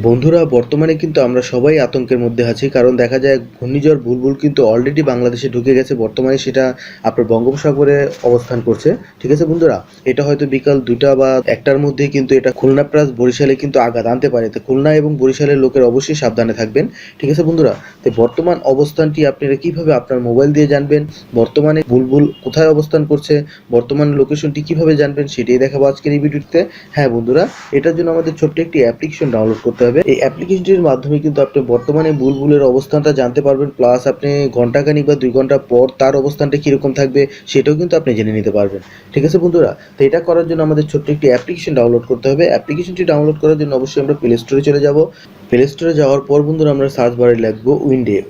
বন্ধুরা, বর্তমানে কিন্তু আমরা সবাই আতঙ্কের মধ্যে আছি, কারণ দেখা যায় ঘূর্ণিঝড় বুলবুল কিন্তু অলরেডি বাংলাদেশে ঢুকে গেছে। বর্তমানে সেটা আপনার বঙ্গোপসাগরে অবস্থান করছে। ঠিক আছে বন্ধুরা, এটা হয়তো বিকাল 2টা বা 1টার মধ্যে কিন্তু এটা খুলনা প্লাস বরিশালে কিন্তু আঘাত আনতে পারে। তো খুলনা এবং বরিশালের লোকের অবশ্যই সাবধানে থাকবেন। ঠিক আছে বন্ধুরা, তো বর্তমান অবস্থানটি আপনারা কিভাবে আপনার মোবাইল দিয়ে জানবেন, বর্তমানে বুলবুল কোথায় অবস্থান করছে, বর্তমান লোকেশনটি কিভাবে জানবেন, সেটাই দেখাবো আজকের এই ভিডিওতে। হ্যাঁ বন্ধুরা, এটার জন্য আমাদের ছোট্ট একটি অ্যাপ্লিকেশন ডাউনলোড করতে হবে। এই অ্যাপ্লিকেশনটির মাধ্যমে কিন্তু আপনি বর্তমানে বুলবুলের অবস্থানটা জানতে পারবেন, প্লাস আপনি ঘন্টাখানিক বা 2 ঘন্টা পর তার অবস্থানটা কীরকম থাকবে সেটাও কিন্তু আপনি জেনে নিতে পারবেন। ঠিক আছে বন্ধুরা, তো এটা করার জন্য আমাদের ছোট্ট একটি অ্যাপ্লিকেশন ডাউনলোড করতে হবে। অ্যাপ্লিকেশনটি ডাউনলোড করার জন্য অবশ্যই আমরা প্লে স্টোরে চলে যাব। প্লে স্টোরে যাওয়ার পর বন্ধুরা আমরা সার্চ বারে লিখবো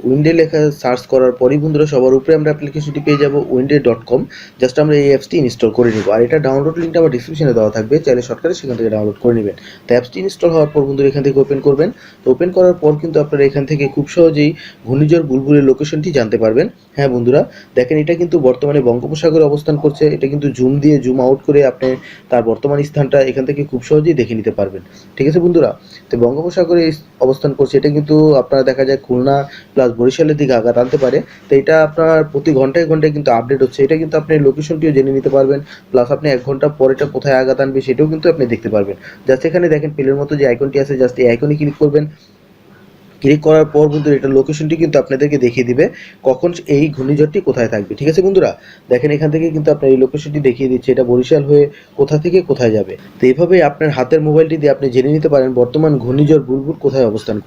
উইন্ডে লেখা সার্চ করার পরই বন্ধুরা সবার উপরে আমরা অ্যাপ্লিকেশনটি পেয়ে যাব উইন্ডে.com। জাস্ট আমরা এই অ্যাপসটি ইনস্টল করে নিব, আর এটা ডাউনলোড লিঙ্কটা আমার ডিসক্রিপশনে দেওয়া থাকবে, চাইলে শর্টকাটে সেখান থেকে ডাউনলোড করে নেবেন। তো অ্যাপসটি ইনস্টল হওয়ার পর বন্ধুরা এখান থেকে ওপেন করবেন। তো ওপেন করার পর কিন্তু আপনারা এখান থেকে খুব সহজেই ঘূর্ণিঝড় বুলবুলের লোকেশনটি জানতে পারবেন। হ্যাঁ বন্ধুরা, দেখেন এটা কিন্তু বর্তমানে বঙ্গোপসাগরে অবস্থান করছে। এটা কিন্তু জুম আউট করে আপনি তার বর্তমান স্থানটা এখান থেকে খুব সহজেই দেখে নিতে পারবেন। ঠিক আছে বন্ধুরা, তো বঙ্গোপসাগরে অবস্থান করছে, এটা কিন্তু আপনারা দেখা যায় খুলনা প্লাস বরিশালের দিকে আঘাত আনতে পারে। তো এটা আপনার প্রতি ঘন্টায় ঘন্টায় কিন্তু আপডেট হচ্ছে। এটা কিন্তু আপনি লোকেশনটিও জেনে নিতে পারবেন, প্লাস আপনি 1 ঘন্টা পর এটা কোথায় আঘাত আনবে সেটাও কিন্তু আপনি দেখতে পারবেন। জাস্ট এখানে দেখেন পেলের মতো যে আইকনটি আছে, জাস্ট এই আইকনে ক্লিক করবেন। ক্লিক করার পর বন্ধুরা এটা লোকেশনটি কিন্তু আপনাদেরকে দেখিয়ে দিবে কখন এই ঘূর্ণিঝড়টি কোথায় থাকবে। ঠিক আছে বন্ধুরা, দেখেন এখান থেকে কিন্তু আপনার এই লোকেশনটি দেখিয়ে দিচ্ছে এটা বরিশাল হয়ে কোথা থেকে কোথায় যাবে। তো এইভাবেই আপনার হাতের মোবাইলটি দিয়ে আপনি জেনে নিতে পারেন বর্তমান ঘূর্ণিঝড় বুলবুল কোথায় অবস্থান করছে।